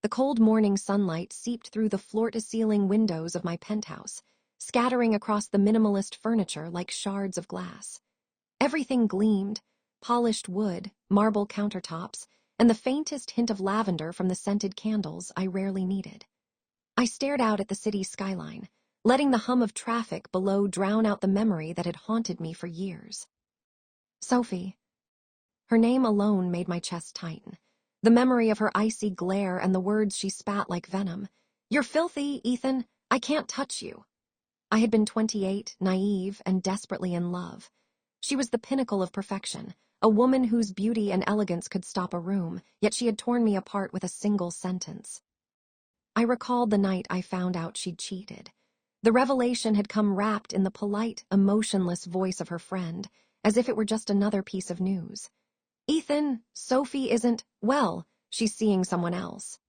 The cold morning sunlight seeped through the floor-to-ceiling windows of my penthouse, scattering across the minimalist furniture like shards of glass. Everything gleamed: polished wood, marble countertops, and the faintest hint of lavender from the scented candles I rarely needed. I stared out at the city's skyline, letting the hum of traffic below drown out the memory that had haunted me for years. Sophie. Her name alone made my chest tighten. The memory of her icy glare and the words she spat like venom. "You're filthy, Ethan. I can't touch you." I had been 28, naive, and desperately in love. She was the pinnacle of perfection, a woman whose beauty and elegance could stop a room, yet she had torn me apart with a single sentence. I recalled the night I found out she'd cheated. The revelation had come wrapped in the polite, emotionless voice of her friend, as if it were just another piece of news. "Ethan, Sophie isn't, well, she's seeing someone else."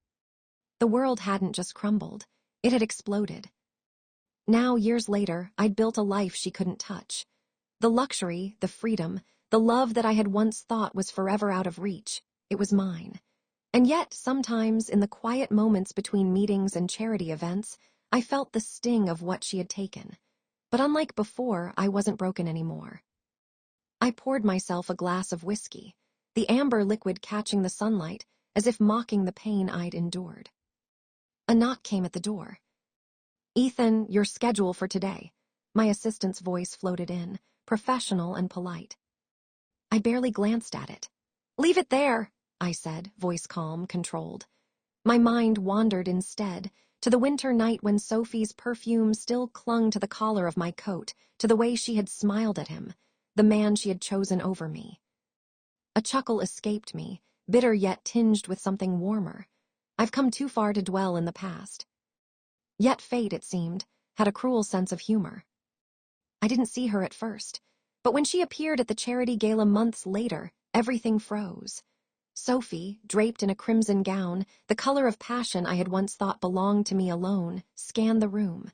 The world hadn't just crumbled, it had exploded. Now, years later, I'd built a life she couldn't touch. The luxury, the freedom, the love that I had once thought was forever out of reach, it was mine. And yet, sometimes, in the quiet moments between meetings and charity events, I felt the sting of what she had taken. But unlike before, I wasn't broken anymore. I poured myself a glass of whiskey, the amber liquid catching the sunlight, as if mocking the pain I'd endured. A knock came at the door. "Ethan, your schedule for today." My assistant's voice floated in, professional and polite. I barely glanced at it. "Leave it there," I said, voice calm, controlled. My mind wandered instead, to the winter night when Sophie's perfume still clung to the collar of my coat, to the way she had smiled at him, the man she had chosen over me. A chuckle escaped me, bitter yet tinged with something warmer. I've come too far to dwell in the past. Yet fate, it seemed, had a cruel sense of humor. I didn't see her at first, but when she appeared at the charity gala months later, everything froze. Sophie, draped in a crimson gown, the color of passion I had once thought belonged to me alone, scanned the room.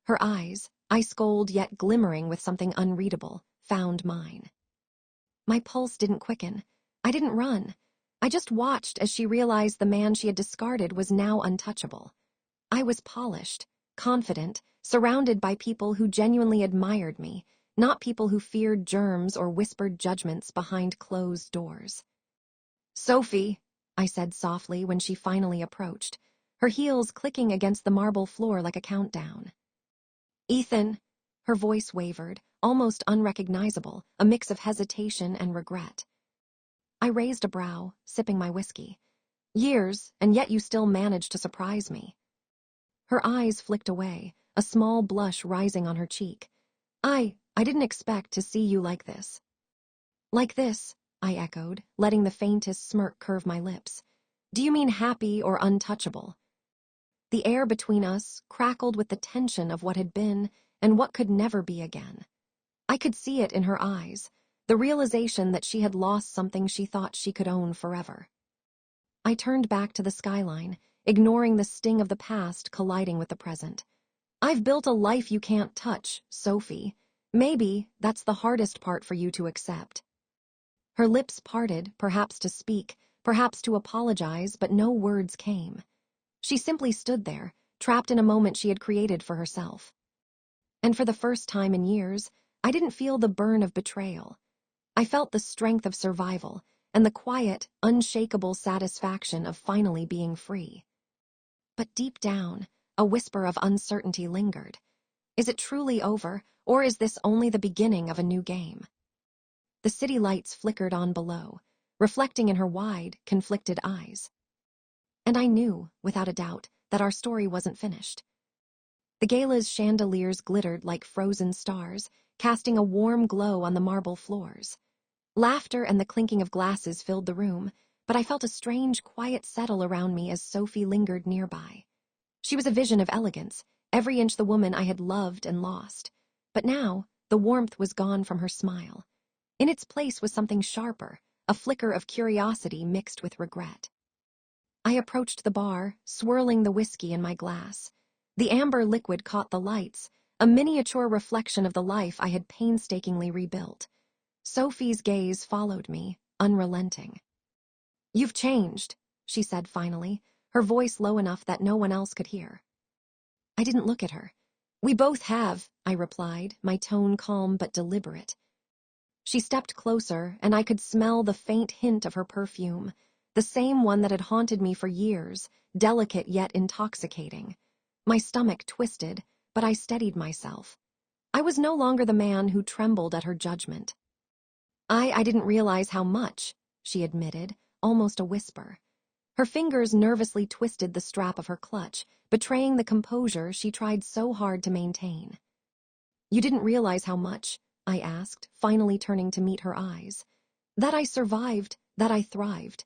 Her eyes, ice-cold yet glimmering with something unreadable, found mine. My pulse didn't quicken. I didn't run. I just watched as she realized the man she had discarded was now untouchable. I was polished, confident, surrounded by people who genuinely admired me, not people who feared germs or whispered judgments behind closed doors. "Sophie," I said softly when she finally approached, her heels clicking against the marble floor like a countdown. "Ethan," her voice wavered, almost unrecognizable, a mix of hesitation and regret. I raised a brow, sipping my whiskey. "Years, and yet you still managed to surprise me." Her eyes flicked away, a small blush rising on her cheek. I didn't expect to see you like this." "Like this," I echoed, letting the faintest smirk curve my lips. "Do you mean happy or untouchable?" The air between us crackled with the tension of what had been and what could never be again. I could see it in her eyes, the realization that she had lost something she thought she could own forever. I turned back to the skyline, ignoring the sting of the past colliding with the present. "I've built a life you can't touch, Sophie. Maybe that's the hardest part for you to accept." Her lips parted, perhaps to speak, perhaps to apologize, but no words came. She simply stood there, trapped in a moment she had created for herself. And for the first time in years, I didn't feel the burn of betrayal. I felt the strength of survival and the quiet, unshakable satisfaction of finally being free. But deep down, a whisper of uncertainty lingered. Is it truly over, or is this only the beginning of a new game? The city lights flickered on below, reflecting in her wide, conflicted eyes. And I knew, without a doubt, that our story wasn't finished. The gala's chandeliers glittered like frozen stars, casting a warm glow on the marble floors. Laughter and the clinking of glasses filled the room, but I felt a strange, quiet settle around me as Sophie lingered nearby. She was a vision of elegance, every inch the woman I had loved and lost. But now, the warmth was gone from her smile. In its place was something sharper, a flicker of curiosity mixed with regret. I approached the bar, swirling the whiskey in my glass. The amber liquid caught the lights, a miniature reflection of the life I had painstakingly rebuilt. Sophie's gaze followed me, unrelenting. "You've changed," she said finally, her voice low enough that no one else could hear. I didn't look at her. We both have, I replied, my tone calm but deliberate. She stepped closer, and I could smell the faint hint of her perfume, the same one that had haunted me for years, delicate yet intoxicating. My stomach twisted, but I steadied myself. I was no longer the man who trembled at her judgment. I didn't realize how much, she admitted, almost a whisper. Her fingers nervously twisted the strap of her clutch, betraying the composure she tried so hard to maintain. You didn't realize how much, I asked, finally turning to meet her eyes. That I survived, that I thrived.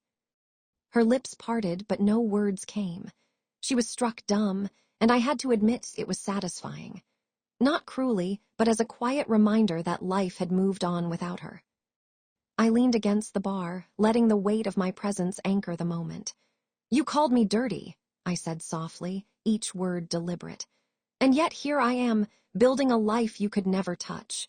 Her lips parted, but no words came. She was struck dumb, and I had to admit it was satisfying. Not cruelly, but as a quiet reminder that life had moved on without her. I leaned against the bar, letting the weight of my presence anchor the moment. You called me dirty, I said softly, each word deliberate. And yet here I am, building a life you could never touch.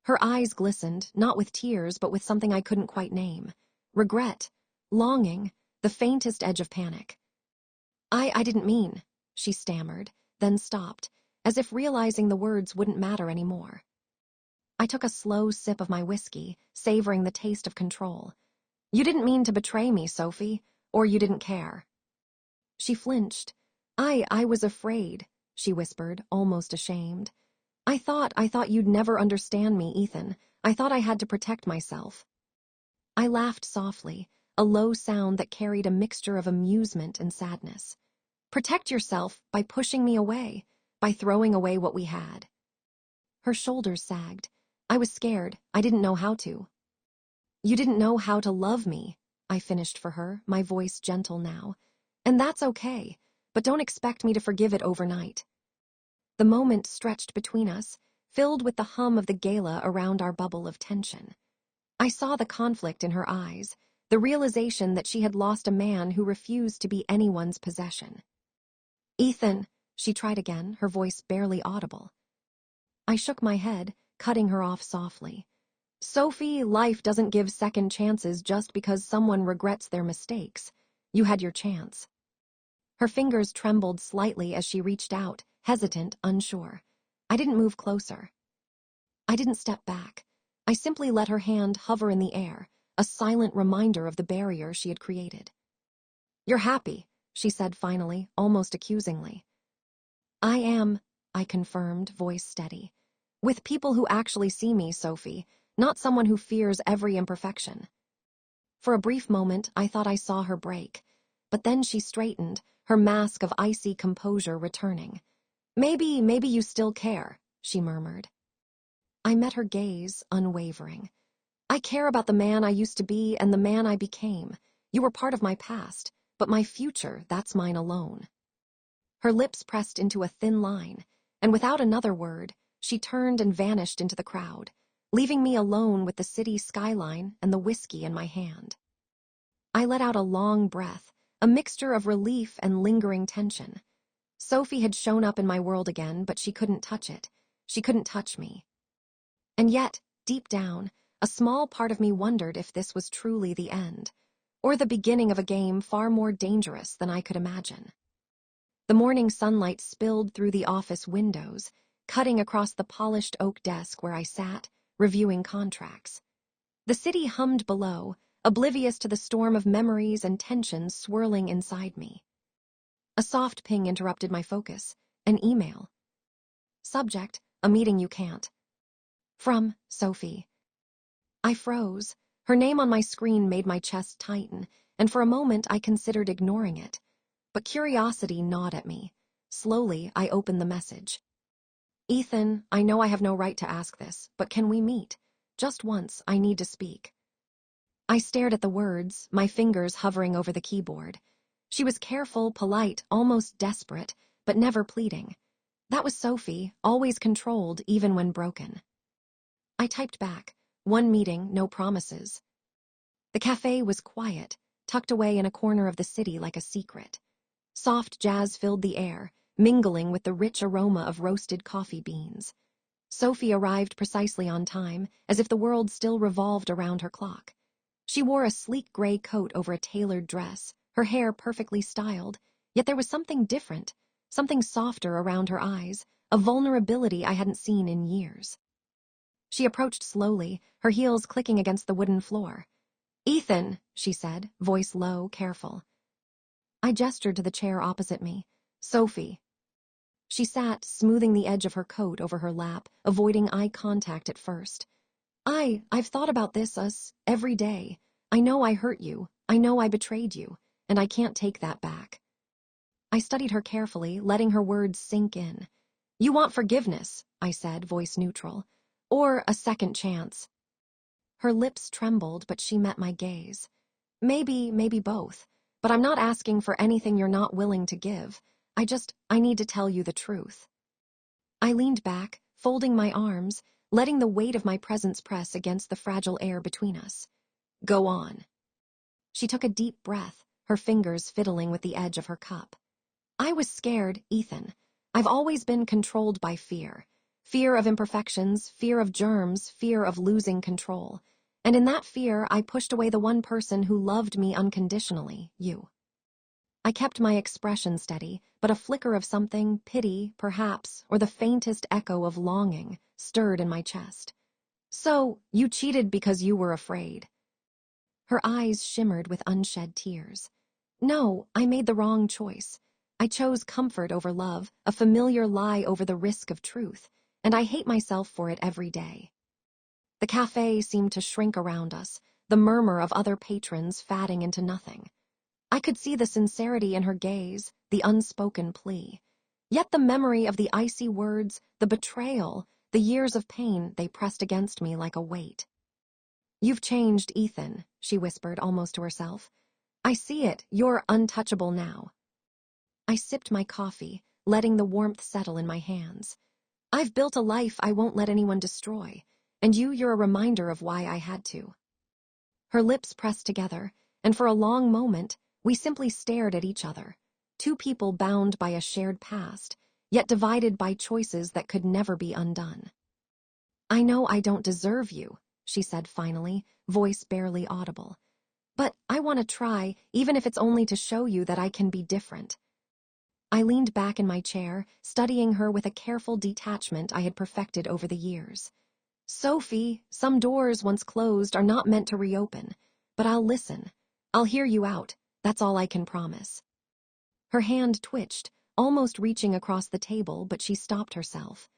Her eyes glistened, not with tears, but with something I couldn't quite name. Regret, longing, the faintest edge of panic. I didn't mean, she stammered, then stopped, as if realizing the words wouldn't matter anymore. I took a slow sip of my whiskey, savoring the taste of control. You didn't mean to betray me, Sophie, or you didn't care. She flinched. I was afraid, she whispered, almost ashamed. I thought you'd never understand me, Ethan. I thought I had to protect myself. I laughed softly, a low sound that carried a mixture of amusement and sadness. Protect yourself by pushing me away, by throwing away what we had. Her shoulders sagged. I was scared. I didn't know how to. You didn't know how to love me, I finished for her, my voice gentle now. And that's okay, but don't expect me to forgive it overnight. The moment stretched between us, filled with the hum of the gala around our bubble of tension. I saw the conflict in her eyes, the realization that she had lost a man who refused to be anyone's possession. Ethan, she tried again, her voice barely audible. I shook my head, cutting her off softly. Sophie, life doesn't give second chances just because someone regrets their mistakes. You had your chance. Her fingers trembled slightly as she reached out, hesitant, unsure. I didn't move closer. I didn't step back. I simply let her hand hover in the air, a silent reminder of the barrier she had created. You're happy, she said finally, almost accusingly. I am, I confirmed, voice steady. With people who actually see me, Sophie, not someone who fears every imperfection. For a brief moment, I thought I saw her break, but then she straightened, her mask of icy composure returning. Maybe you still care, she murmured. I met her gaze, unwavering. I care about the man I used to be and the man I became. You were part of my past, but my future, that's mine alone. Her lips pressed into a thin line, and without another word, she turned and vanished into the crowd, leaving me alone with the city skyline and the whiskey in my hand. I let out a long breath, a mixture of relief and lingering tension. Sophie had shown up in my world again, but she couldn't touch it. She couldn't touch me. And yet, deep down, a small part of me wondered if this was truly the end, or the beginning of a game far more dangerous than I could imagine. The morning sunlight spilled through the office windows, cutting across the polished oak desk where I sat, reviewing contracts. The city hummed below, oblivious to the storm of memories and tensions swirling inside me. A soft ping interrupted my focus. An email. Subject, a meeting you can't. From Sophie. I froze. Her name on my screen made my chest tighten, and for a moment I considered ignoring it. But curiosity gnawed at me. Slowly, I opened the message. Ethan, I know I have no right to ask this, but can we meet? Just once, I need to speak. I stared at the words, my fingers hovering over the keyboard. She was careful, polite, almost desperate, but never pleading. That was Sophie, always controlled, even when broken. I typed back, one meeting, no promises. The cafe was quiet, tucked away in a corner of the city like a secret. Soft jazz filled the air, mingling with the rich aroma of roasted coffee beans. Sophie arrived precisely on time, as if the world still revolved around her clock. She wore a sleek gray coat over a tailored dress, her hair perfectly styled, yet there was something different, something softer around her eyes, a vulnerability I hadn't seen in years. She approached slowly, her heels clicking against the wooden floor. "Ethan," she said, voice low, careful. I gestured to the chair opposite me. "Sophie." She sat, smoothing the edge of her coat over her lap, avoiding eye contact at first. I've thought about us every day. I know I hurt you, I know I betrayed you, and I can't take that back." I studied her carefully, letting her words sink in. "You want forgiveness," I said, voice neutral, "or a second chance." Her lips trembled, but she met my gaze. Maybe both, but I'm not asking for anything you're not willing to give. I need to tell you the truth." I leaned back, folding my arms, letting the weight of my presence press against the fragile air between us. "Go on." She took a deep breath, her fingers fiddling with the edge of her cup. "I was scared, Ethan. I've always been controlled by fear. Fear of imperfections, fear of germs, fear of losing control. And in that fear, I pushed away the one person who loved me unconditionally, you." I kept my expression steady, but a flicker of something, pity, perhaps, or the faintest echo of longing, stirred in my chest. "So, you cheated because you were afraid." Her eyes shimmered with unshed tears. "No, I made the wrong choice. I chose comfort over love, a familiar lie over the risk of truth, and I hate myself for it every day." The cafe seemed to shrink around us, the murmur of other patrons fading into nothing. I could see the sincerity in her gaze, the unspoken plea. Yet the memory of the icy words, the betrayal, the years of pain, they pressed against me like a weight. "You've changed, Ethan," she whispered almost to herself. "I see it, you're untouchable now." I sipped my coffee, letting the warmth settle in my hands. "I've built a life I won't let anyone destroy, and you're a reminder of why I had to." Her lips pressed together, and for a long moment, we simply stared at each other, two people bound by a shared past, yet divided by choices that could never be undone. "I know I don't deserve you," she said finally, voice barely audible. "But I want to try, even if it's only to show you that I can be different." I leaned back in my chair, studying her with a careful detachment I had perfected over the years. "Sophie, some doors once closed are not meant to reopen, but I'll listen. I'll hear you out. That's all I can promise." Her hand twitched, almost reaching across the table, but she stopped herself.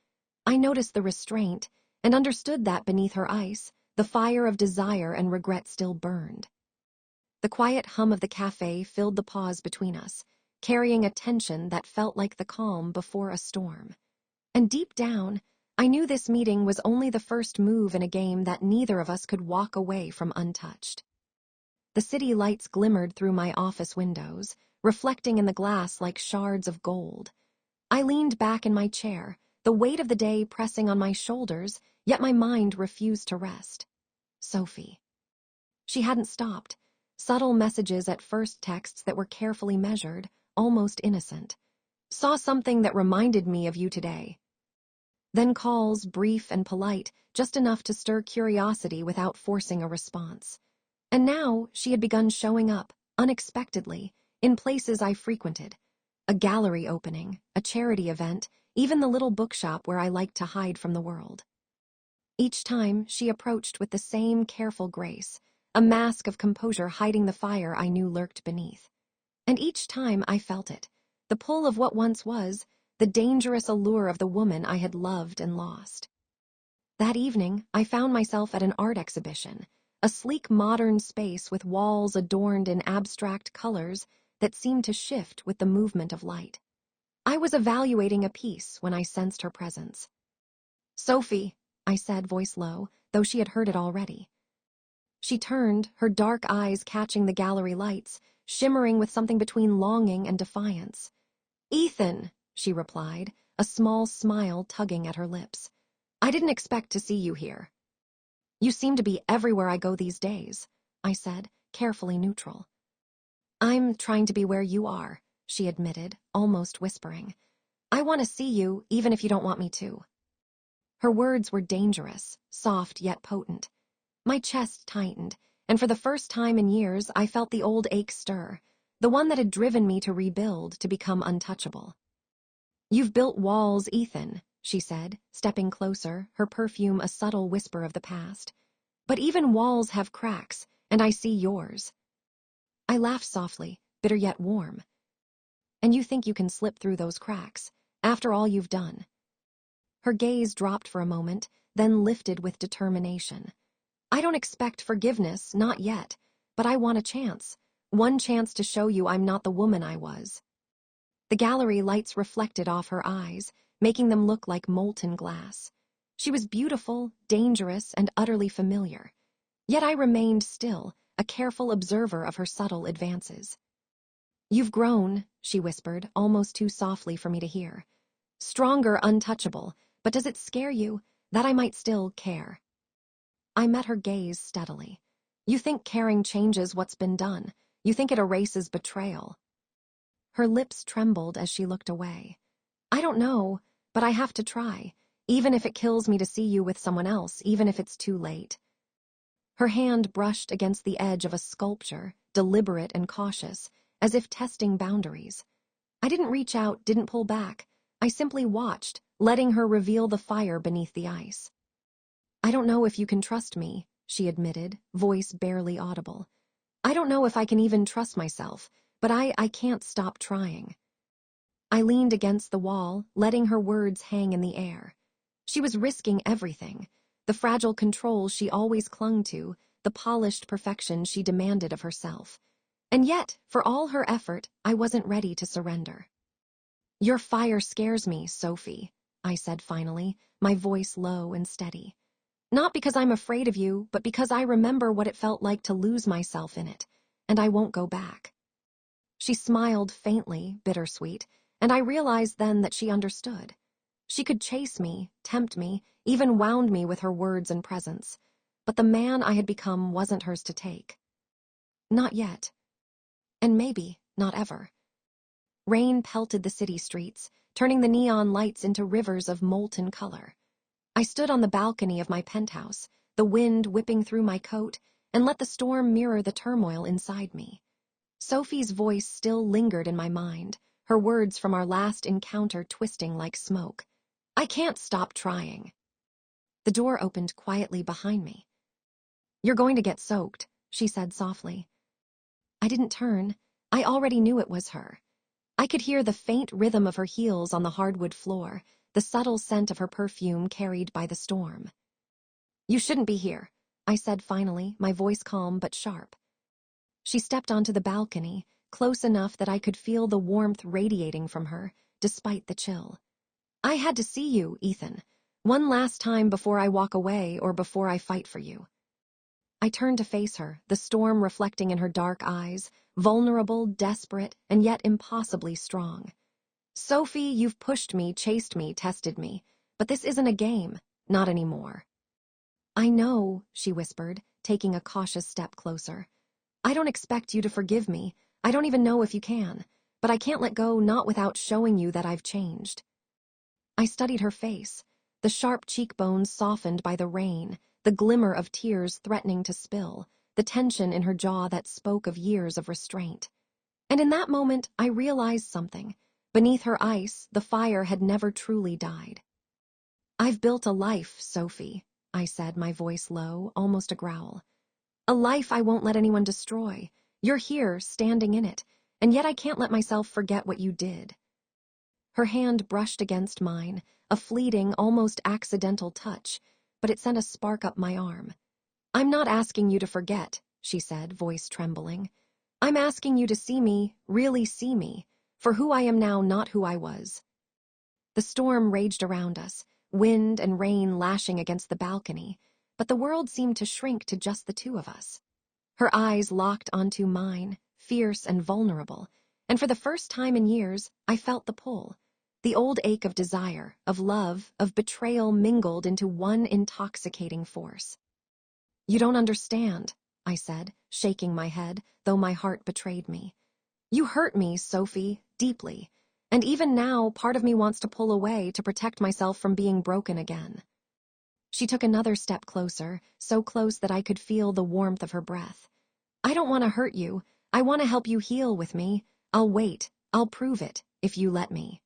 I noticed the restraint, and understood that beneath her ice, the fire of desire and regret still burned. The quiet hum of the cafe filled the pause between us, carrying a tension that felt like the calm before a storm. And deep down, I knew this meeting was only the first move in a game that neither of us could walk away from untouched. The city lights glimmered through my office windows, reflecting in the glass like shards of gold. I leaned back in my chair, the weight of the day pressing on my shoulders, yet my mind refused to rest. Sophie. She hadn't stopped. Subtle messages at first, texts that were carefully measured, almost innocent. "Saw something that reminded me of you today." Then calls, brief and polite, just enough to stir curiosity without forcing a response. And now she had begun showing up, unexpectedly, in places I frequented. A gallery opening, a charity event, even the little bookshop where I liked to hide from the world. Each time, she approached with the same careful grace, a mask of composure hiding the fire I knew lurked beneath. And each time I felt it, the pull of what once was, the dangerous allure of the woman I had loved and lost. That evening, I found myself at an art exhibition, a sleek modern space with walls adorned in abstract colors that seemed to shift with the movement of light. I was evaluating a piece when I sensed her presence. "Sophie," I said, voice low, though she had heard it already. She turned, her dark eyes catching the gallery lights, shimmering with something between longing and defiance. "Ethan," she replied, a small smile tugging at her lips. "I didn't expect to see you here." "You seem to be everywhere I go these days," I said, carefully neutral. "I'm trying to be where you are," she admitted, almost whispering. "I want to see you, even if you don't want me to." Her words were dangerous, soft yet potent. My chest tightened, and for the first time in years I felt the old ache stir, the one that had driven me to rebuild, to become untouchable. "You've built walls, Ethan," she said, stepping closer, her perfume a subtle whisper of the past. "But even walls have cracks, and I see yours." I laughed softly, bitter yet warm. "And you think you can slip through those cracks, after all you've done?" Her gaze dropped for a moment, then lifted with determination. "I don't expect forgiveness, not yet, but I want a chance. One chance to show you I'm not the woman I was." The gallery lights reflected off her eyes, making them look like molten glass. She was beautiful, dangerous, and utterly familiar. Yet I remained still, a careful observer of her subtle advances. "You've grown," she whispered, almost too softly for me to hear. "Stronger, untouchable, but does it scare you, that I might still care?" I met her gaze steadily. "You think caring changes what's been done. You think it erases betrayal." Her lips trembled as she looked away. "I don't know, but I have to try, even if it kills me to see you with someone else, even if it's too late." Her hand brushed against the edge of a sculpture, deliberate and cautious, as if testing boundaries. I didn't reach out, didn't pull back. I simply watched, letting her reveal the fire beneath the ice. "I don't know if you can trust me," she admitted, voice barely audible. "I don't know if I can even trust myself, but I can't stop trying." I leaned against the wall, letting her words hang in the air. She was risking everything, the fragile control she always clung to, the polished perfection she demanded of herself. And yet, for all her effort, I wasn't ready to surrender. "Your fire scares me, Sophie," I said finally, my voice low and steady. "Not because I'm afraid of you, but because I remember what it felt like to lose myself in it, and I won't go back." She smiled faintly, bittersweet, and I realized then that she understood. She could chase me, tempt me, even wound me with her words and presence, but the man I had become wasn't hers to take. Not yet. And maybe not ever. Rain pelted the city streets, turning the neon lights into rivers of molten color. I stood on the balcony of my penthouse, the wind whipping through my coat, and let the storm mirror the turmoil inside me. Sophie's voice still lingered in my mind, her words from our last encounter twisting like smoke. "I can't stop trying." The door opened quietly behind me. "You're going to get soaked," she said softly. I didn't turn. I already knew it was her. I could hear the faint rhythm of her heels on the hardwood floor, the subtle scent of her perfume carried by the storm. "You shouldn't be here," I said finally, my voice calm but sharp. She stepped onto the balcony, close enough that I could feel the warmth radiating from her, despite the chill. "I had to see you, Ethan. One last time before I walk away or before I fight for you." I turned to face her, the storm reflecting in her dark eyes, vulnerable, desperate, and yet impossibly strong. "Sophie, you've pushed me, chased me, tested me, but this isn't a game, not anymore." "I know," she whispered, taking a cautious step closer. "I don't expect you to forgive me. I don't even know if you can, but I can't let go, not without showing you that I've changed." I studied her face, the sharp cheekbones softened by the rain, the glimmer of tears threatening to spill, the tension in her jaw that spoke of years of restraint. And in that moment, I realized something. Beneath her ice, the fire had never truly died. "I've built a life, Sophie," I said, my voice low, almost a growl. "A life I won't let anyone destroy. You're here, standing in it, and yet I can't let myself forget what you did." Her hand brushed against mine, a fleeting, almost accidental touch, but it sent a spark up my arm. "I'm not asking you to forget," she said, voice trembling. "I'm asking you to see me, really see me, for who I am now, not who I was." The storm raged around us, wind and rain lashing against the balcony, but the world seemed to shrink to just the two of us. Her eyes locked onto mine, fierce and vulnerable, and for the first time in years, I felt the pull. The old ache of desire, of love, of betrayal mingled into one intoxicating force. "You don't understand," I said, shaking my head, though my heart betrayed me. "You hurt me, Sophie, deeply, and even now part of me wants to pull away to protect myself from being broken again." She took another step closer, so close that I could feel the warmth of her breath. "I don't want to hurt you. I want to help you heal with me. I'll wait. I'll prove it, if you let me."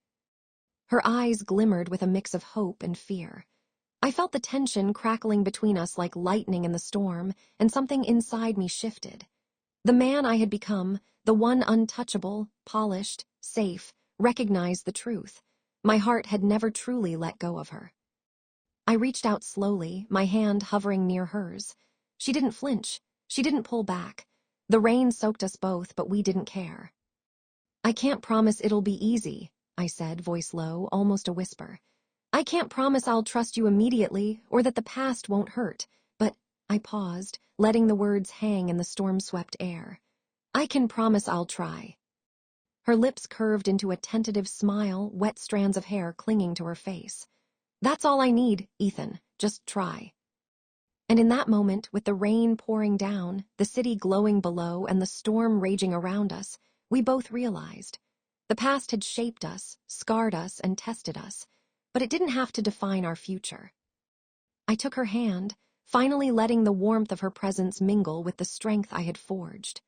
Her eyes glimmered with a mix of hope and fear. I felt the tension crackling between us like lightning in the storm, and something inside me shifted. The man I had become, the one untouchable, polished, safe, recognized the truth. My heart had never truly let go of her. I reached out slowly, my hand hovering near hers. She didn't flinch. She didn't pull back. The rain soaked us both, but we didn't care. "I can't promise it'll be easy," I said, voice low, almost a whisper. "I can't promise I'll trust you immediately or that the past won't hurt, but—" I paused, letting the words hang in the storm-swept air. "I can promise I'll try." Her lips curved into a tentative smile, wet strands of hair clinging to her face. "That's all I need, Ethan. Just try." And in that moment, with the rain pouring down, the city glowing below, and the storm raging around us, we both realized. The past had shaped us, scarred us, and tested us, but it didn't have to define our future. I took her hand, finally letting the warmth of her presence mingle with the strength I had forged.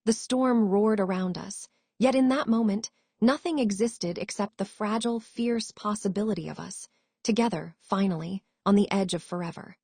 The storm roared around us, yet in that moment, nothing existed except the fragile, fierce possibility of us, together, finally, on the edge of forever.